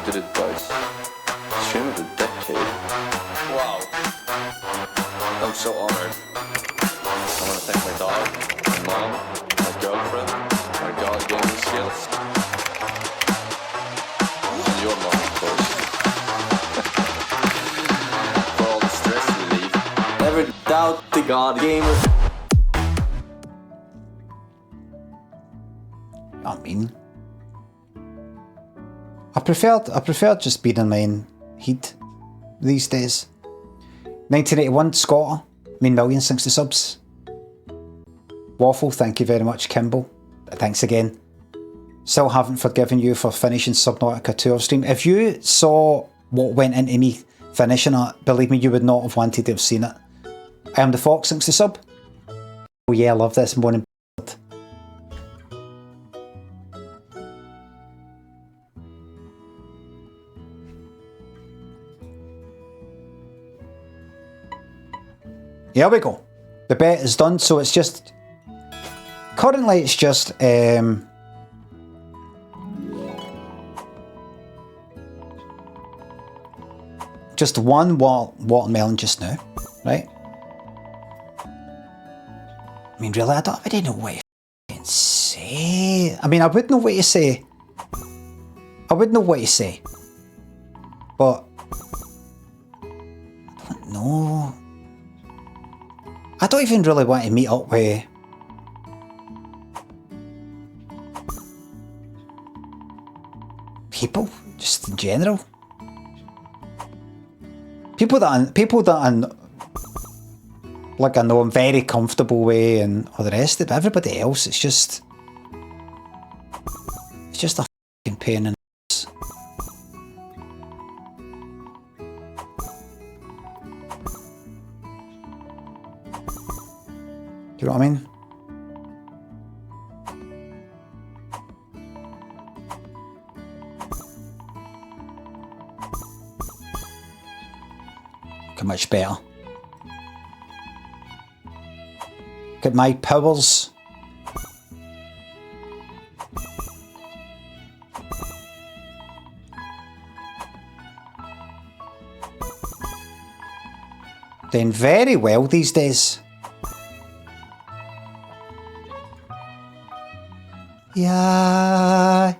did it twice. Stream of the decade. Wow. I'm so honored. I want to thank my dog, my mom, my girlfriend, my god gaming skills. And your mom, of course. For all the stress relief. Never doubt the god gamer. I mean, I preferred just being in my own heat these days. 1981, Scotter, million thanks to subs. Waffle, thank you very much. Kimball, thanks again. Still haven't forgiven you for finishing Subnautica 2 off stream. If you saw what went into me finishing it, believe me, you would not have wanted to have seen it. I am the Fox, thanks to sub. Oh yeah, I love this morning. Here we go. The bet is done, so it's just... Currently it's just... just one watermelon just now, right? I mean, really, I don't really know what to say. I mean, I would know what to say. I would know what to say. But... I don't know. I don't even really want to meet up with people, just in general. People that I like I know I'm very comfortable with and all the rest of it. Everybody else, it's just a fucking pain in the ass. Do you know what I mean? Look how much better. Look at my powers. Doing very well these days. Yeah.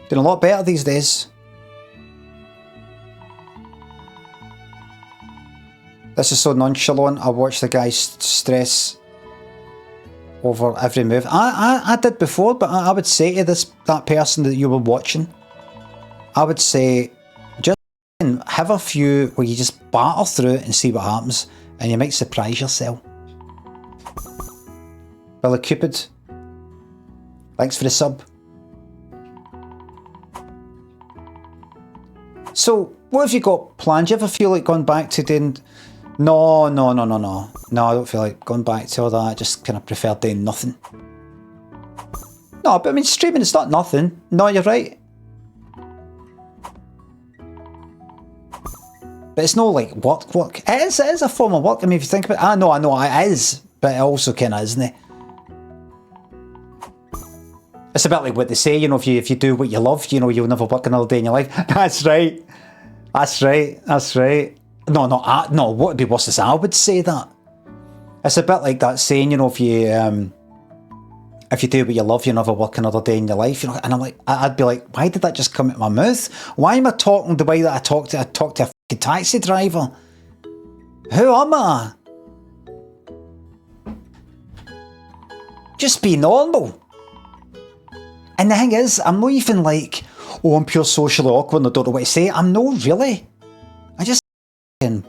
Doing a lot better these days. This is so nonchalant. I watch the guys stress over every move. I did before, but I would say to that person that you were watching, I would say, just have a few where you just batter through it and see what happens, and you might surprise yourself. Billy Cupid, thanks for the sub. So, what have you got planned? Do you ever feel like going back to doing... No, I don't feel like going back to all that. I just kind of prefer doing nothing. No, but I mean, streaming is not nothing. No, you're right. But it's no like work. It is a form of work. I mean, if you think about it, I know, it is. But it also kind of isn't it? It's a bit like what they say, you know, if you do what you love, you know, you'll never work another day in your life. That's right. That's right. No, what would be worse is I would say that. It's a bit like that saying, you know, if you do what you love, you'll never work another day in your life, you know. And I'm like, I'd be like, why did that just come out my mouth? Why am I talking the way that I talk to a fucking taxi driver? Who am I? Just be normal. And the thing is, I'm not even like, oh, I'm pure socially awkward and I don't know what to say. I'm not really. I just you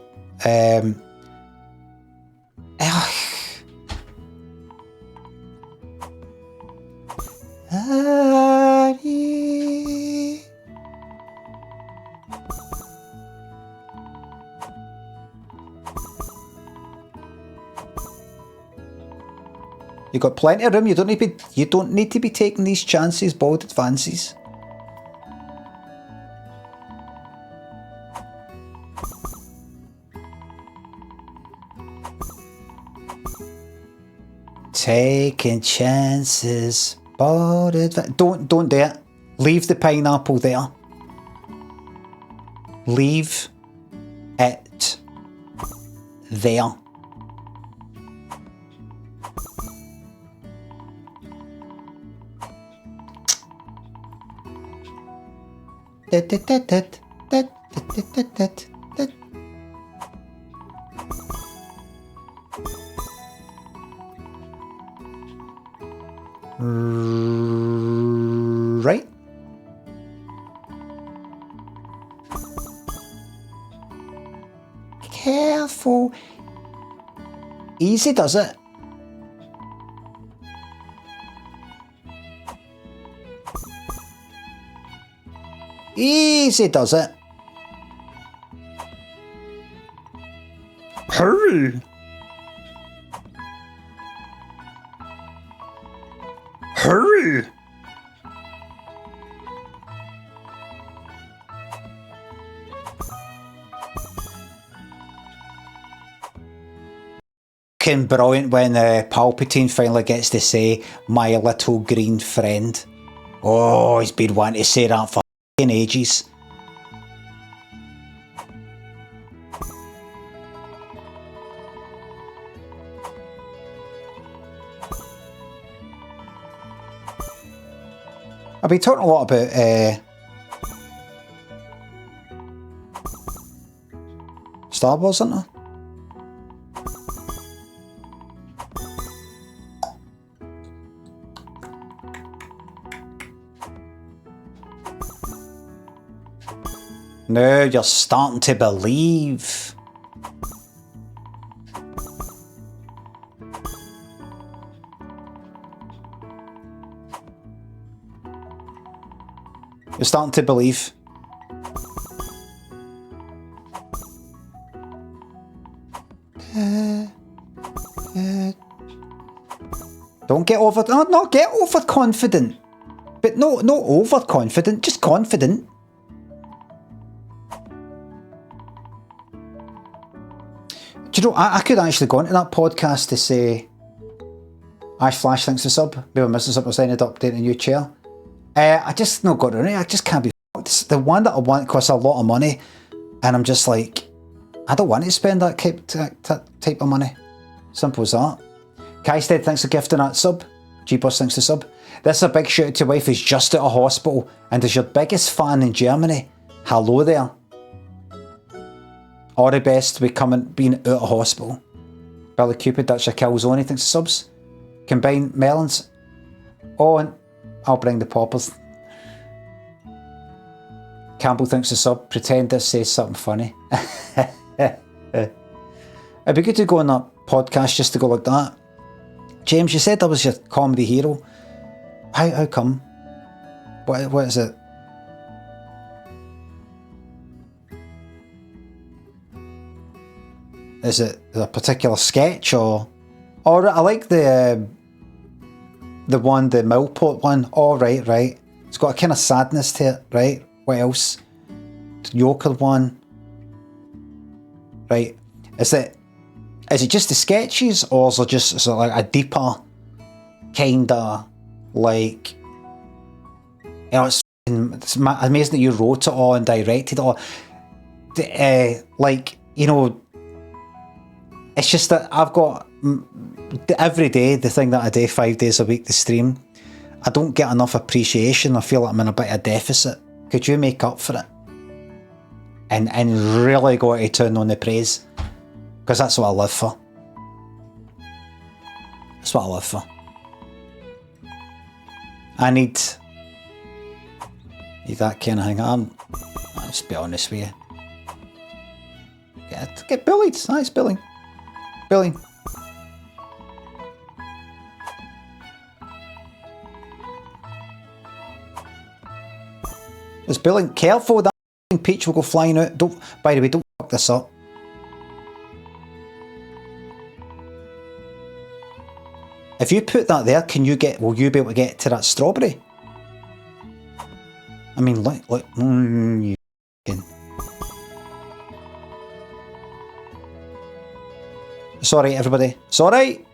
got plenty of room. You don't need to be taking these chances, bold advances. Taking chances. Don't do it. Leave the pineapple there. Leave it there. Right. Careful. Easy does it. Easy does it. Hurry. Hurry. Brilliant when Palpatine finally gets to say, "My little green friend." Oh, he's been wanting to say that for ages. I've been talking a lot about Star Wars, isn't I? Now you're starting to believe. You're starting to believe. Don't get over... No, not get overconfident. But no overconfident, just confident. Do you know, I could actually go into that podcast to say, Ash Flash thinks the sub. We were missing something, saying to update a new chair. I just not got it. I just can't be fucked. The one that I want costs a lot of money, and I'm just like, I don't want to spend that type of money. Simple as that. Kaistead thanks for gifting that sub. G-Boss thanks for sub. This is a big shout out to your wife who's just out of hospital and is your biggest fan in Germany. Hello there. All the best with being out of hospital. Billy Cupid, that's your kill zone. Thanks for subs. Combine melons. Oh, and I'll bring the poppers. Campbell thinks the sub. Pretend this says something funny. It'd be good to go on that podcast just to go like that. James, you said I was your comedy hero. How come? What is it? Is it a particular sketch or I like the one, the Millport one. Oh, right. It's got a kind of sadness to it, right? What else? The Joker one. Right. Is it just the sketches, or is it just sort of like a deeper kind of like, you know, it's amazing that you wrote it all and directed it all. Like, you know, it's just that I've got every day, the thing that I do 5 days a week, the stream, I don't get enough appreciation. I feel like I'm in a bit of deficit. Could you make up for it? And really go to town on the praise? Because that's what I live for. That's what I live for. I need that kind of thing. I'll just be honest with you. Get bullied. Nice bullying. Bullying. It's bullying. Careful, that peach will go flying out. By the way, don't fuck this up. If you put that there, will you be able to get to that strawberry? I mean, look, you f***ing. Sorry, everybody. Sorry.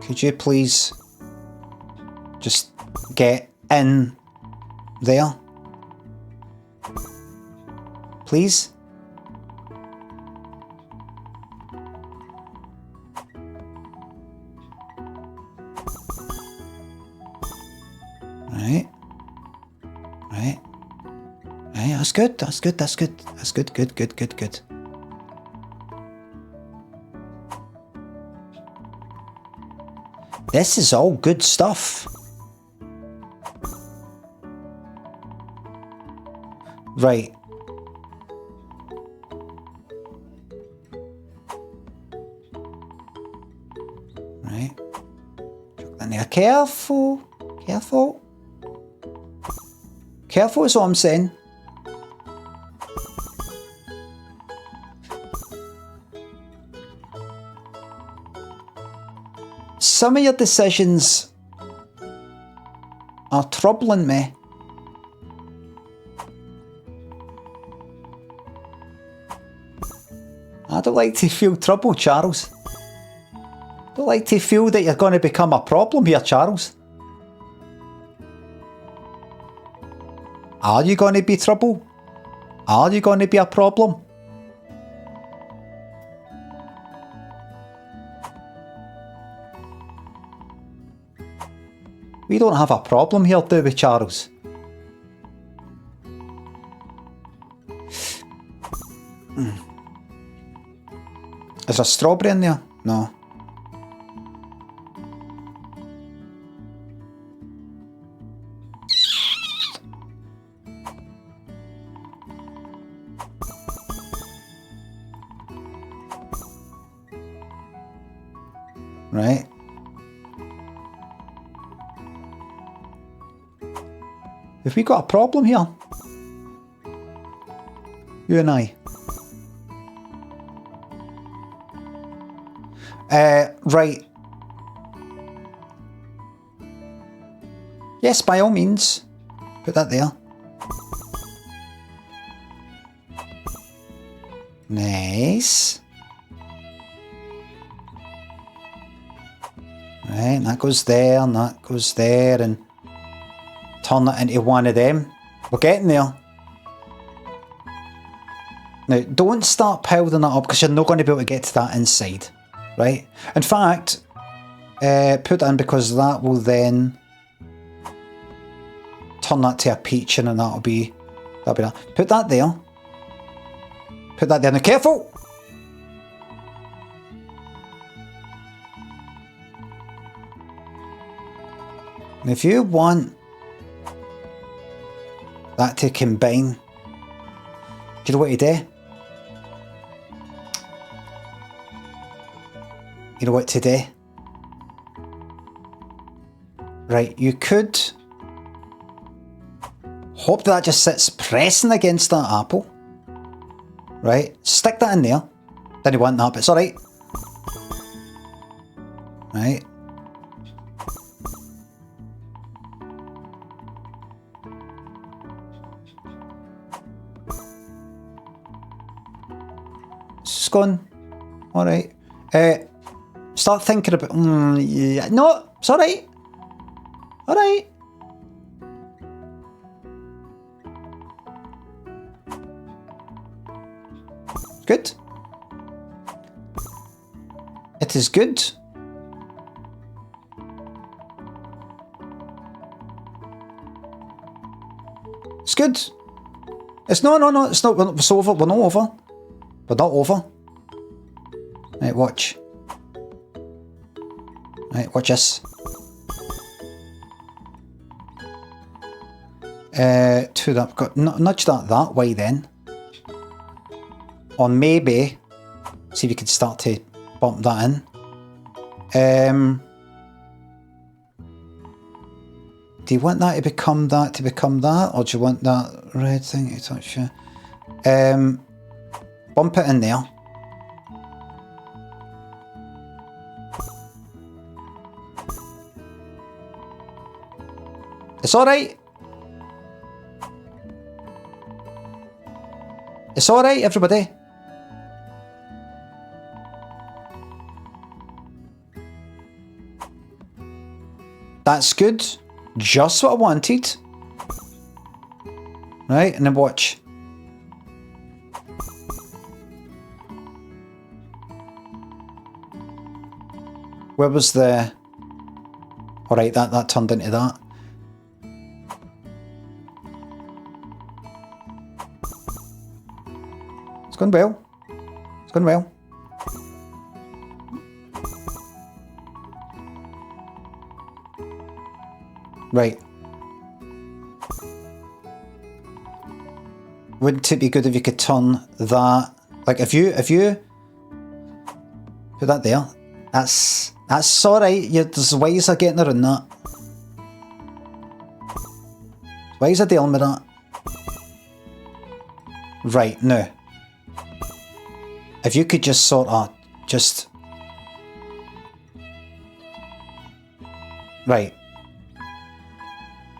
Could you please just get in there? Please? Right. Right. Right, that's good, that's good, that's good. That's good, good, good, good, good. This is all good stuff. Right. Right. Chuck that in there. Careful. Careful. Careful is what I'm saying. Some of your decisions are troubling me. I don't like to feel trouble, Charles. I don't like to feel that you're going to become a problem here, Charles. Are you going to be trouble? Are you going to be a problem? We don't have a problem here, do we, Charles? Is there a strawberry in there? No. Right. Have we got a problem here? You and I. Right. Yes, by all means. Put that there. Nice. Right, and that goes there, and that goes there, and turn that into one of them. We're getting there. Now, don't start piling that up because you're not going to be able to get to that inside, right? In fact, put that in because that will then turn that to a peach, and then that'll be that. Put that there. Put that there. Now, careful! And if you want that to combine, do you know what to do? You know what to do? Right, you could hope that just sits pressing against that apple. Right, stick that in there. Didn't want that, but it's alright. Right. It's gone. Alright. Start thinking about... yeah. No, it's alright. Alright. Good. It is good. It's good. It's no, it's not, it's over, we're not over. We're not over. Right, watch. Right, watch this. To that, got nudge that way then. Or maybe see if you could start to bump that in. Do you want that to become that, or do you want that red thing to touch you? Bump it in there. It's alright. It's alright, everybody. That's good. Just what I wanted. Right, and then watch. Where was the... Alright, that turned into that. It's going well. It's going well. Right. Wouldn't it be good if you could turn that... Like, if you put that there, that's alright. There's ways of getting around that. Ways of dealing with that. Right, now. If you could just sort of, just... Right.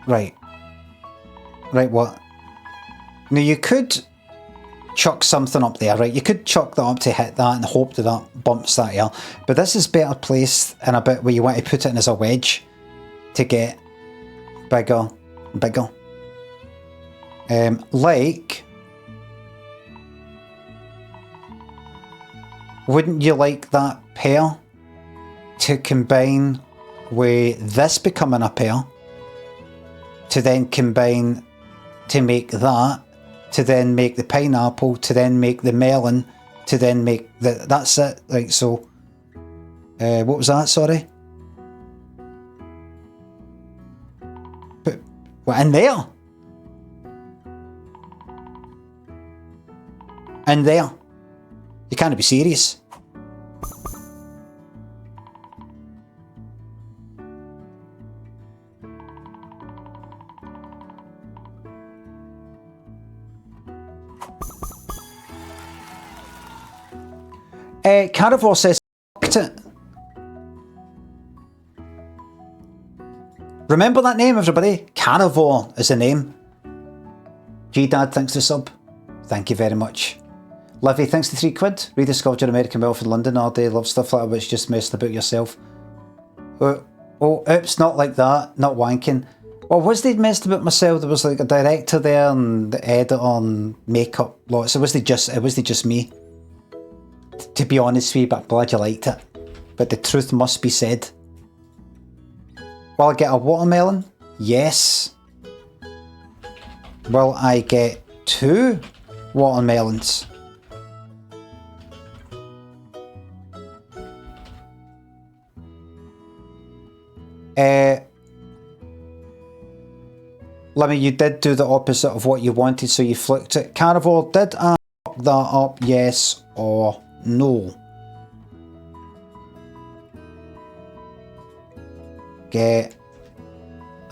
Right. Right, what? Now you could chuck something up there, right? You could chuck that up to hit that and hope that that bumps that here. But this is better placed in a bit where you want to put it in as a wedge to get bigger and bigger. Like... Wouldn't you like that pair to combine with this becoming a pair? To then combine to make that, to then make the pineapple, to then make the melon, to then make the... That's it. Right, so... what was that, sorry? But what, in there? In there? You can't be serious. Carnivore says, "F***ed it." Remember that name, everybody? Carnivore is the name. G-Dad, thanks to sub. Thank you very much. Livy, thanks to £3. Rediscovered your American wealth in London all day. Love stuff like that, which just messing about yourself. Oh, oops, not like that. Not wanking. Well, was they messed about myself? There was like a director there and the editor and makeup lots. It wasn't just me. To be honest with you, but I'm glad you liked it. But the truth must be said. Will I get a watermelon? Yes. Will I get 2 watermelons? Limmy, you did do the opposite of what you wanted, so you flicked it. Carnivore, did I fuck that up, yes or no? Get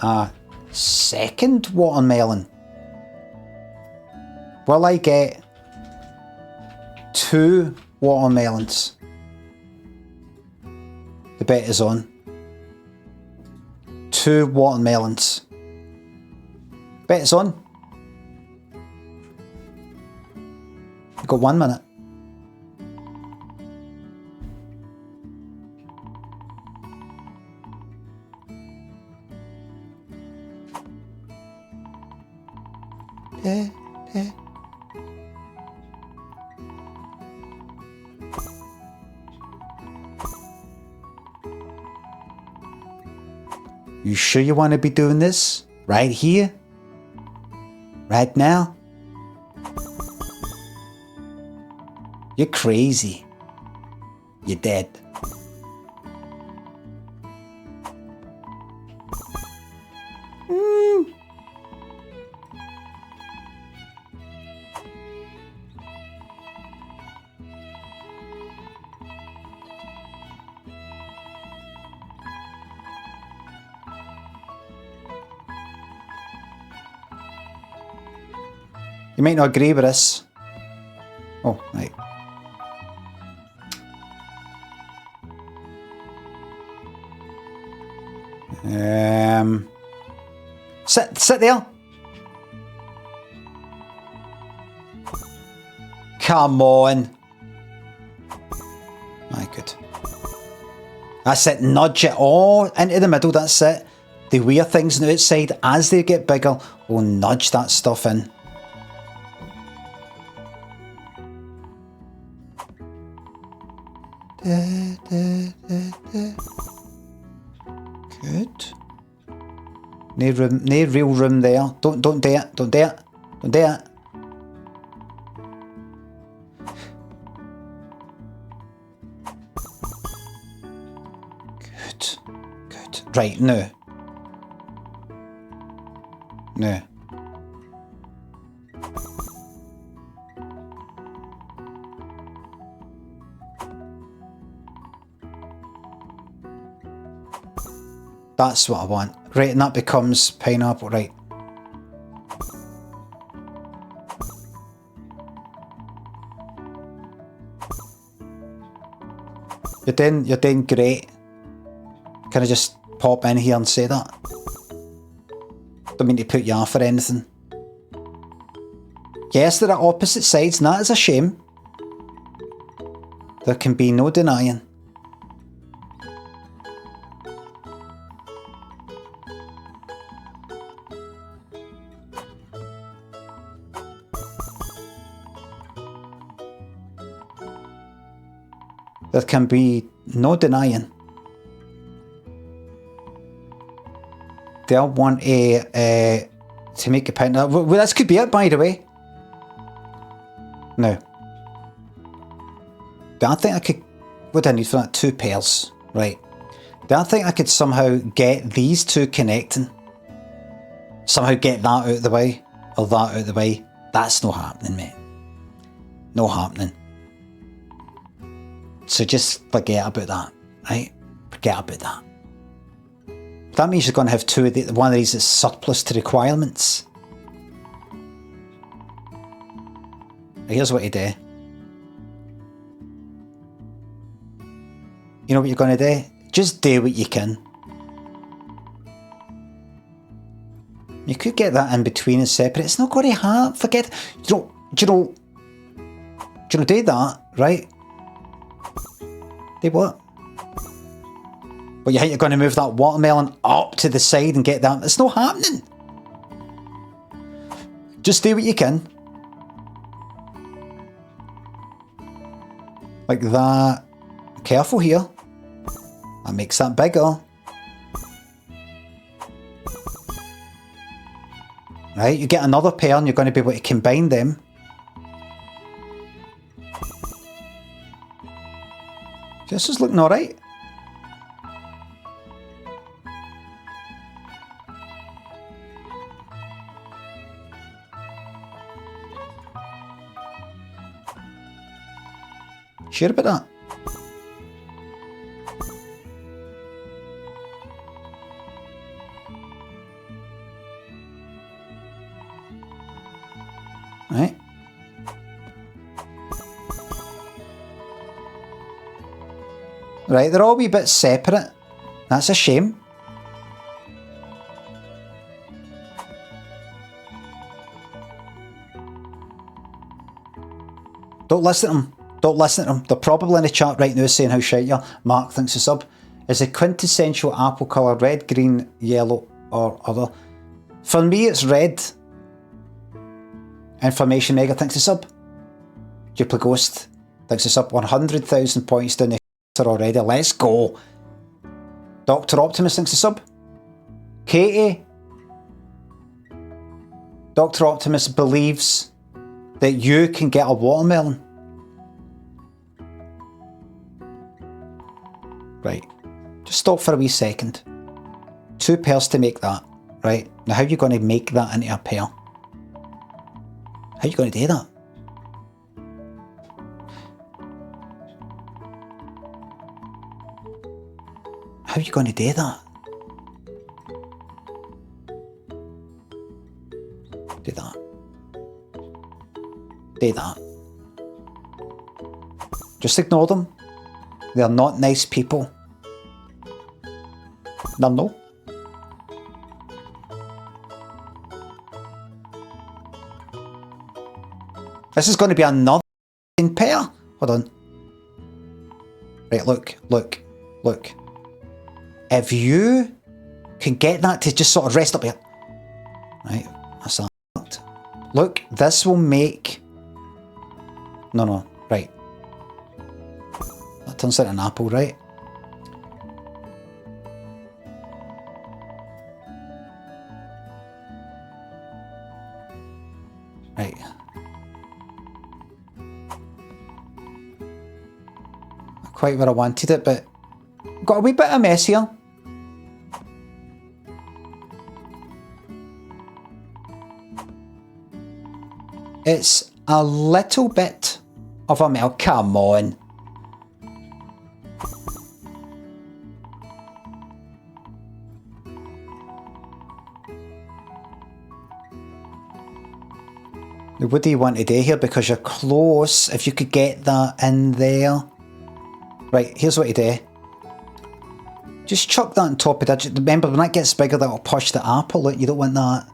a second watermelon. Will I get 2 watermelons? The bet is on. 2 watermelons. Bet is on. You've got 1 minute. You sure you want to be doing this? Right here? Right now? You're crazy. You're dead. You might not agree with this. Oh, right. Sit there. Come on. My good. That's it. Nudge it all into the middle. That's it. the weird things on the outside, as they get bigger, will nudge that stuff in. Good. No room, no real room there. Don't do it. Don't do it. Don't do it. Good. Good. Right, no. No. That's what I want. Right, and that becomes pineapple, right. You're doing great. Can I just pop in here and say that? Don't mean to put you off or anything. Yes, there are opposite sides, and that is a shame. There can be no denying. There can be no denying. They'll want to make a pint. Well, this could be it, by the way. No. Do I think I could... What do I need for that? 2 pairs. Right. Do I think I could somehow get these two connecting? Somehow get that out of the way? Or that out of the way? That's no happening, mate. No happening. So just forget about that, right? Forget about that. That means you're going to have one of these is surplus to requirements. Here's what you do. You know what you're going to do? Just do what you can. You could get that in between and separate. It's not going to happen. Forget. Do you know, do that, right? Do what? But you think you're going to move that watermelon up to the side and get that? It's not happening. Just do what you can. Like that. Careful here. That makes that bigger. Right, you get another pair and you're going to be able to combine them. This is looking alright. Sure about that? Right. Right, they're all a wee bit separate. That's a shame. Don't listen to them. Don't listen to them. They're probably in the chat right now saying how shite you are. Mark thinks a sub. Is a quintessential apple colour red, green, yellow or other? For me it's red. Information Mega thinks a sub. Duplicate Ghost thinks a sub. 100,000 points down the already. Let's go. Dr. Optimus thinks a sub. Katie. Dr. Optimus believes that you can get a watermelon. Right. Just stop for a wee second. 2 pairs to make that. Right. Now how are you going to make that into a pair? How are you going to do that? How are you going to do that? Do that. Do that. Just ignore them. They're not nice people. They're no. This is going to be another pair. Hold on. Right, look. If you can get that to just sort of rest up here. Right, that's that. Look, this will make... No, right. That turns into an apple, right? Right. Not quite where I wanted it, but got a wee bit of mess here. It's a little bit of a melt. Come on. What do you want to do here? Because you're close. If you could get that in there. Right, here's what you do. Just chuck that on top of that. Remember, when that gets bigger, that'll push the apple. Look, you don't want that.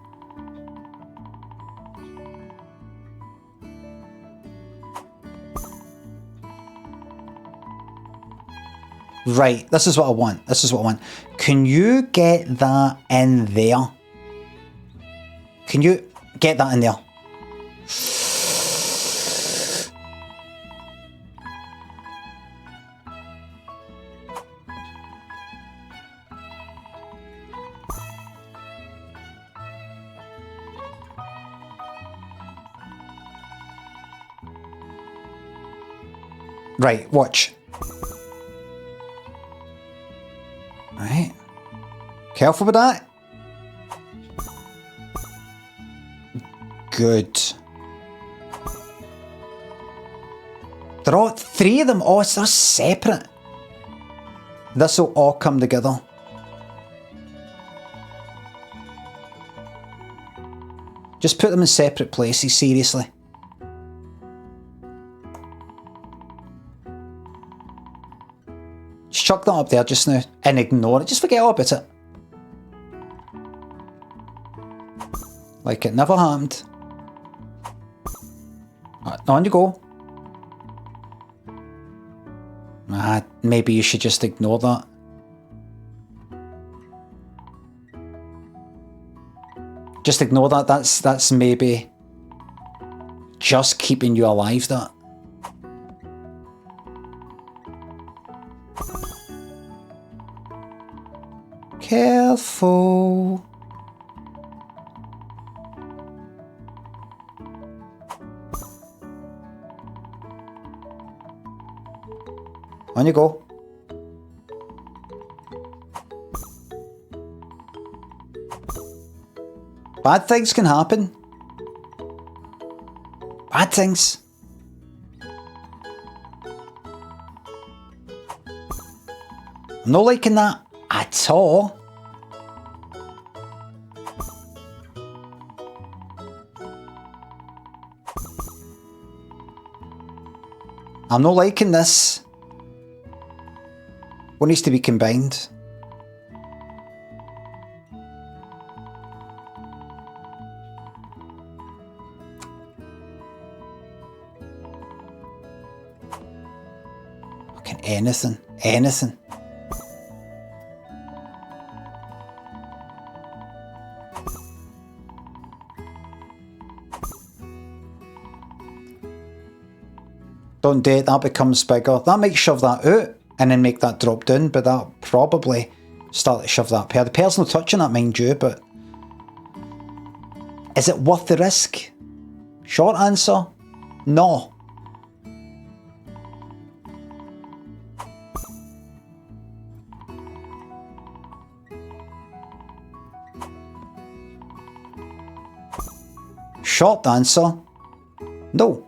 Right, this is what I want. This is what I want. Can you get that in there? Can you get that in there? Right, watch. Right. Careful with that. Good. They're all, three of them, oh, they're separate. This will all come together. Just put them in separate places, seriously. Just chuck that up there just now and ignore it. Just forget all about it. Like it never happened. Right, on you go. Maybe you should just ignore that. Just ignore that. That's maybe just keeping you alive, that. Careful. On you go. Bad things can happen. Bad things. I'm not liking that at all. I'm not liking this. What needs to be combined? Fucking anything. Anything. Don't do it, that becomes bigger. That might shove that out and then make that drop down, but that'll probably start to shove that pair. The pair's not touching that, mind you, but is it worth the risk? Short answer, no. Short answer, no.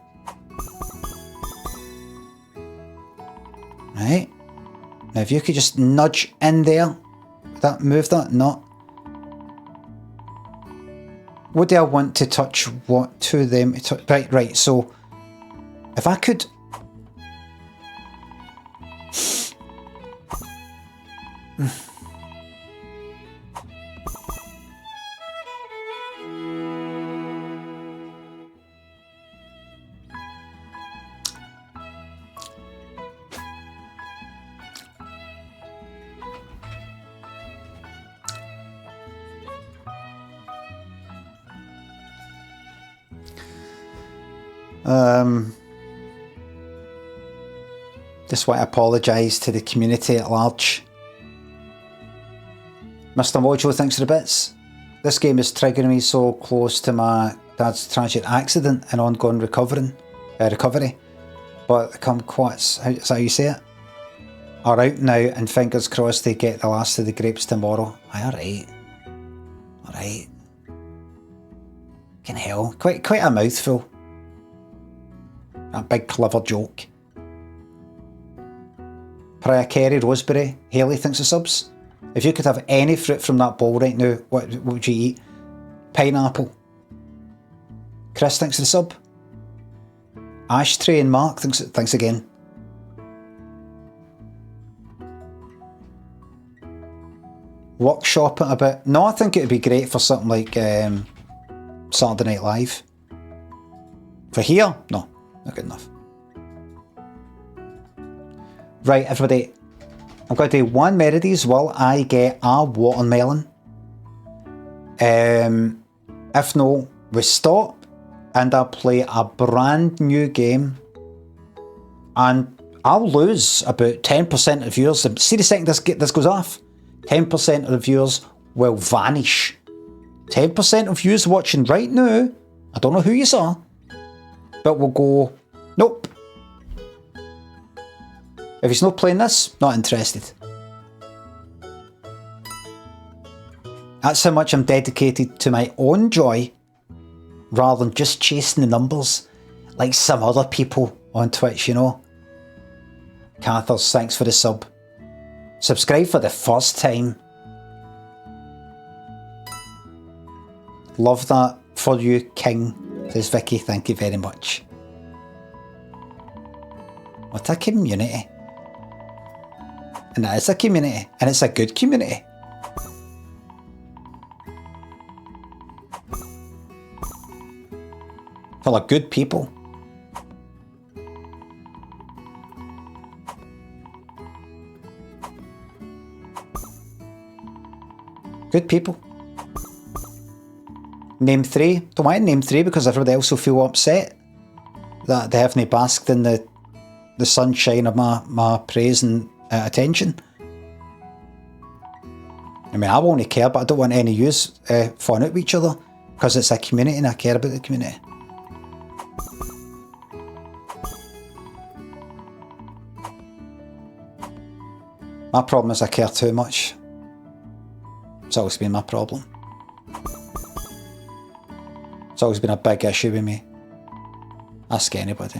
Right. Now if you could just nudge in there, that move that, not. What do I want to touch? What to them? Right, so if I could. Just want to apologise to the community at large. Mr. Mojo, thanks for the bits. This game is triggering me so close to my dad's tragic accident and ongoing recovery. But the kumquats, is that how you say it? Are out now, and fingers crossed they get the last of the grapes tomorrow. Aye, alright. Alright. Fucking hell. Quite a mouthful. A big clever joke. Prior Kerry, Roseberry, Haley thinks of subs. If you could have any fruit from that bowl right now, what would you eat? Pineapple. Chris thinks of the sub. Ashtray and Mark thanks again. Workshop it a bit. No, I think it would be great for something like Saturday Night Live. For here? No, not good enough. Right, everybody. I'm going to do one more of these while I get a watermelon. If no, we stop and I'll play a brand new game. And I'll lose about 10% of viewers. See the second this goes off? 10% of the viewers will vanish. 10% of viewers watching right now, I don't know who you are, but we'll go, nope. If he's not playing this, not interested. That's how much I'm dedicated to my own joy, rather than just chasing the numbers, like some other people on Twitch, you know. Cathers, thanks for the sub. Subscribe for the first time. Love that for you, King, says Vicky. Thank you very much. What a community. And it is a community, and it's a good community. Full of good people. Good people. Name 3. Don't want to name 3 because everybody else will feel upset that they haven't basked in the sunshine of my praise and attention. I mean, I won't care, but I don't want any use fun at each other because it's a community and I care about the community. My problem is I care too much. It's always been my problem. It's always been a big issue with me. Ask anybody.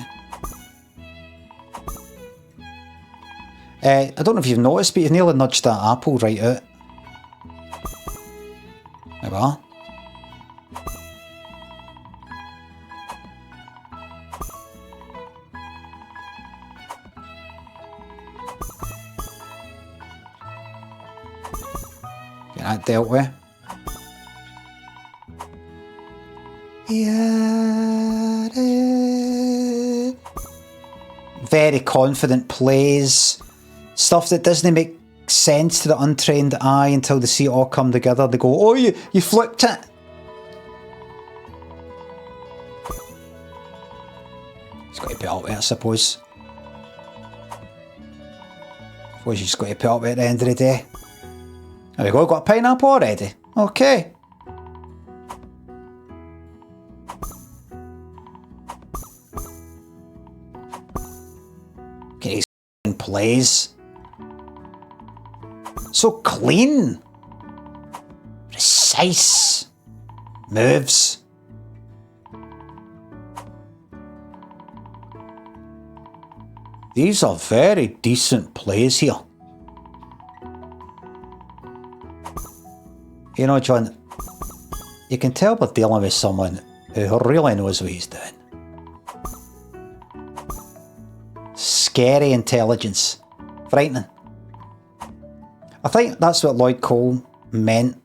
I don't know if you've noticed, but you've nearly nudged that apple right out. There we are. Get that dealt with. Very confident plays. Stuff that doesn't make sense to the untrained eye until they see it all come together. They go, oh, you flipped it. He's got to put up with it, I suppose. I suppose you just got to put up with it at the end of the day. There we go, got a pineapple already. Okay. Okay, he's plays. So clean. Precise. Moves. These are very decent plays here. You know, John, you can tell we're dealing with someone who really knows what he's doing. Scary intelligence. Frightening. I think that's what Lloyd Cole meant.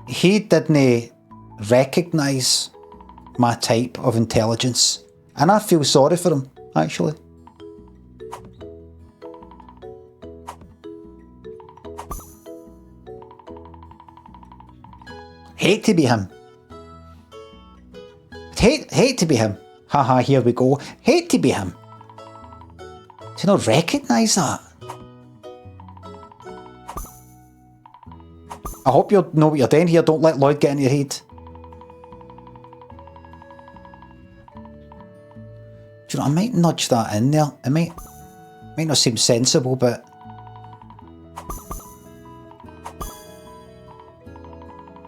He didn't recognise my type of intelligence. And I feel sorry for him, actually. Hate to be him. hate to be him. Haha, here we go. Hate to be him. Do you not recognise that? I hope you know what you're doing here. Don't let Lloyd get in your head. Do you know, I might nudge that in there. It might not seem sensible, but...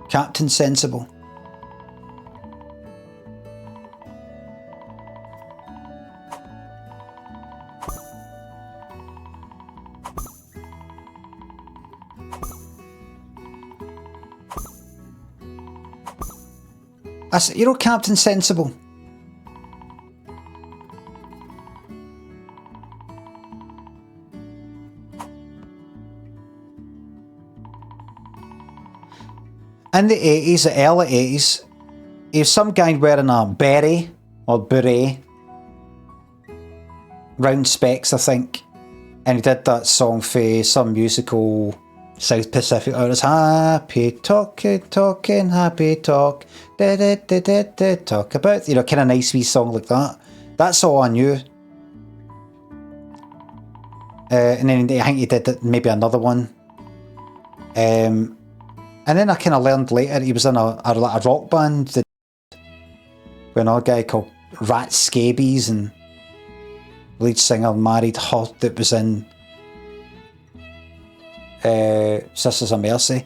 Captain Sensible. You know Captain Sensible? In the 80s, the early 80s, he was some guy wearing a beret, or beret, round specs I think, and he did that song for some musical South Pacific. It was happy talking, happy talk, talk about, you know, kind of nice wee song like that. That's all I knew. And then I think he did maybe another one. And then I kind of learned later he was in a rock band with another guy called Rat Scabies, and lead singer married her that was in Sisters of Mercy.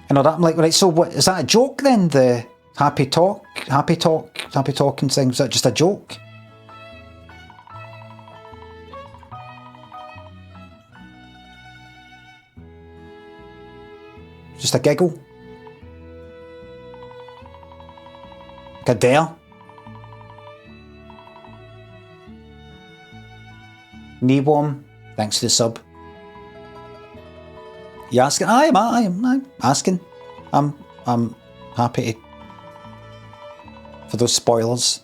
And all that. I'm like, right, so what is that a joke then? The happy talking thing, was that just a joke? Just a giggle? Like a dare? Knee warm, thanks for the sub. You asking? I'm asking. I'm happy to, for those spoilers.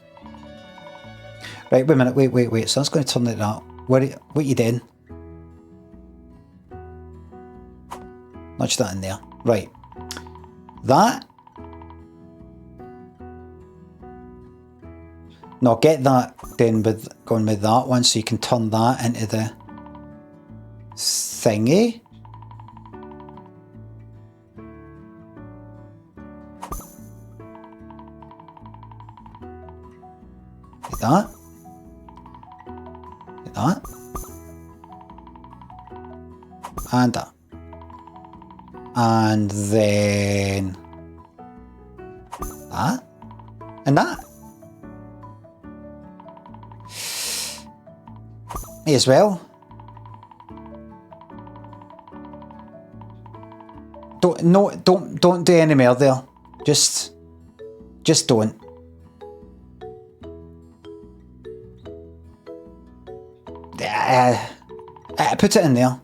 Right, wait a minute, wait. So I was going to turn it out. What you doing? Nudge that in there. Right. That. No, get that then going with that one so you can turn that into the thingy. Like that. Like that. And that. And then that and that. Me as well. Don't do any more there. Just don't. Put it in there.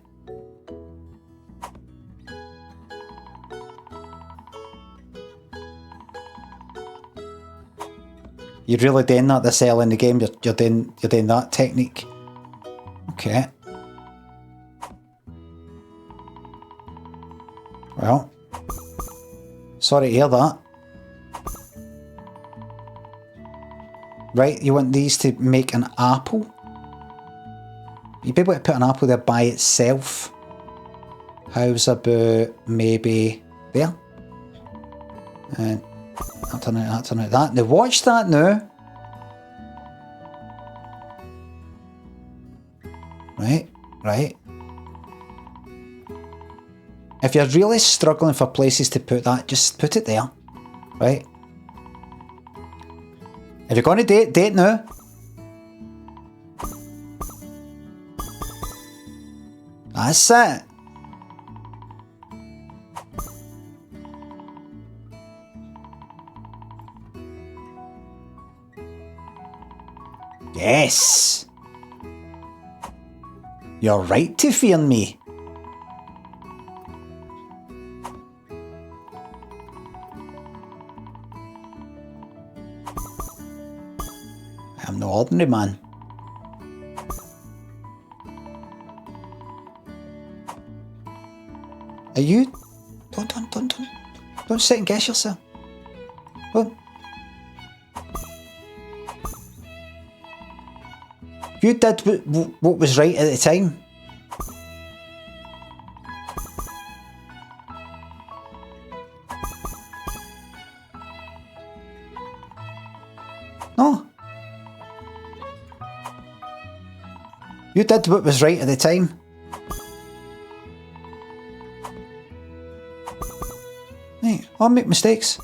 You're really doing that this early in the game. You're doing that technique. Okay. Well, sorry to hear that. Right, you want these to make an apple? You'd be able to put an apple there by itself. How's about maybe there? And I'll turn out that. Now watch that now. Right. If you're really struggling for places to put that, just put it there. Right? If you're going to date now. That's it. Yes. You're right to fear me. I'm no ordinary man. Are you? Don't second guess yourself. Well, You did what was right at the time. No. You did what was right at the time. Hey, I'll make mistakes.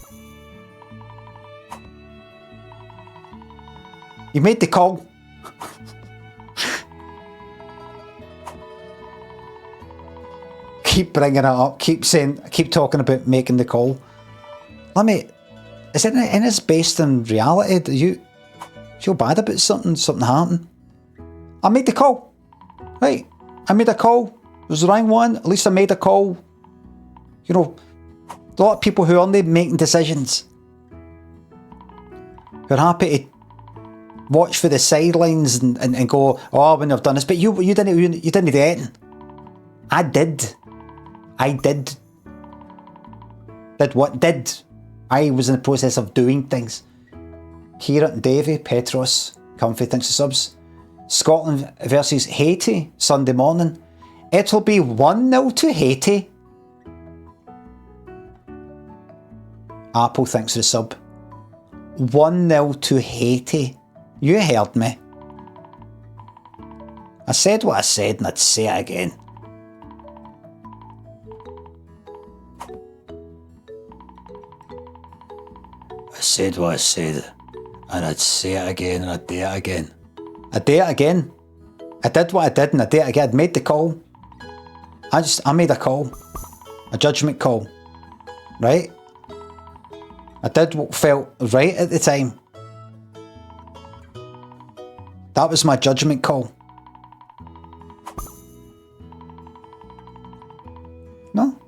You made the call. Keep bringing it up. Keep talking about making the call. Limmy, is it in this based on reality? Do you feel bad about something? Something happened? I made the call. Right. I made a call. It was the wrong one. At least I made a call. You know, a lot of people who aren't making decisions, who are happy to watch for the sidelines and go, oh, I wouldn't have done this. But you didn't do anything. I did. Did what? Did. I was in the process of doing things. Kira and Davey, Petros, Comfy, thanks for subs. Scotland versus Haiti, Sunday morning. It'll be 1-0 to Haiti. Apple, thanks for the sub. 1-0 to Haiti. You heard me. I said what I said and I'd say it again. I said what I said and I'd say it again and I'd do it again. I'd do it again. I did what I did and I'd do it again. I'd made the call. I made a call. A judgment call. Right? I did what felt right at the time. That was my judgment call. No.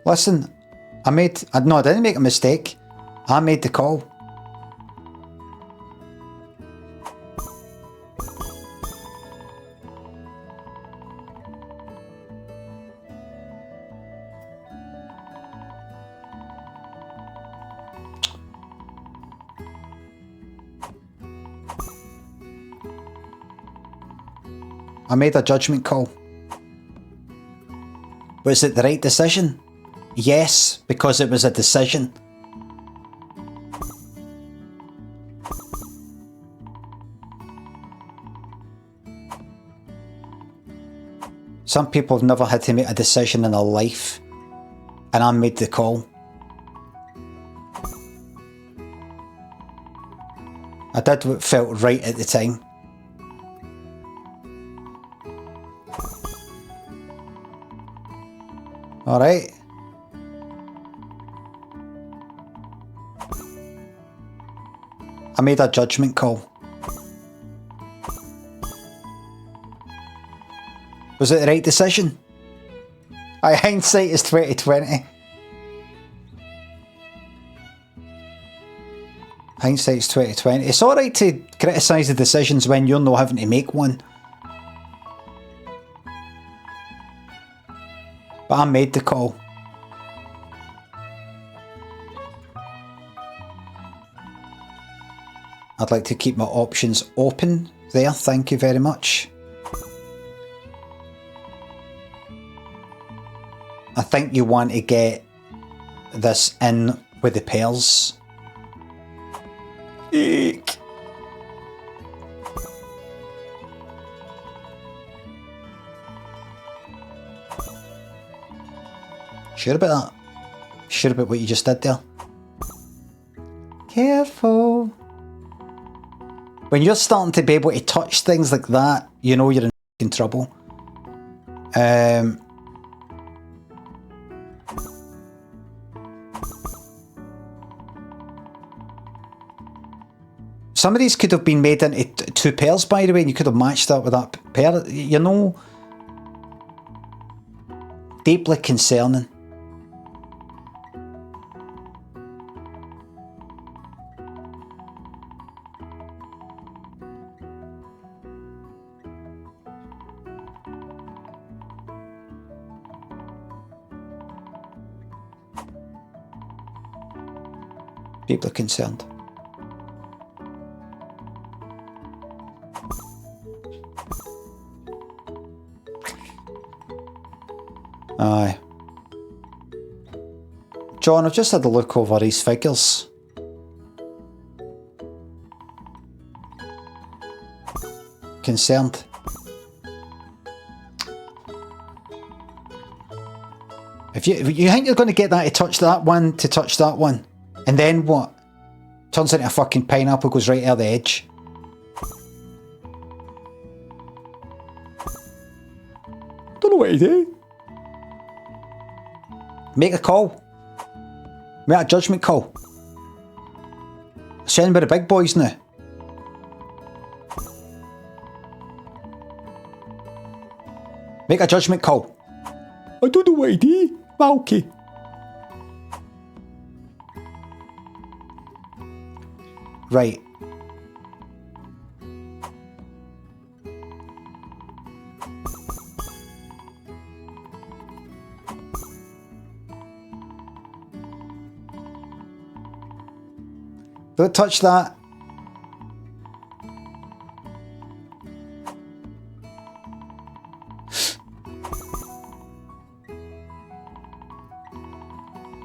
Listen, I didn't make a mistake. I made the call. I made a judgment call. Was it the right decision? Yes, because it was a decision. Some people have never had to make a decision in their life, and I made the call. I did what felt right at the time. All right. I made a judgment call. Was it the right decision? Hindsight is 2020. Hindsight's 2020. It's alright to criticise the decisions when you're not having to make one. But I made the call. I'd like to keep my options open there, thank you very much. I think you want to get this in with the pairs. Eek. Sure about that? Sure about what you just did there? Careful. When you're starting to be able to touch things like that, you know you're in trouble. Some of these could have been made into two pairs, by the way, and you could have matched that with that pair. You know, deeply concerning. Deeply concerned. Aye. John, I've just had a look over these figures. Concerned. If you think you're going to get that to touch that one, and then what? Turns into a fucking pineapple, goes right out the edge. Don't know what to do. Make a call. Make a judgment call. Send by the big boys now. Make a judgment call. I don't know what to do, Malky. Right. Don't touch that.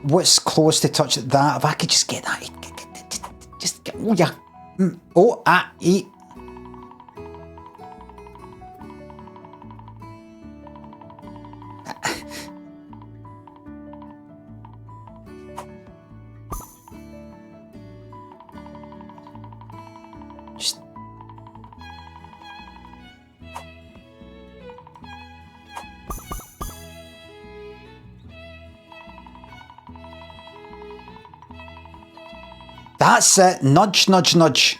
What's close to touch that? If I could just get that. Just get. Oh, yeah. Oh, ah, eat. Just. That's it. Nudge, nudge, nudge.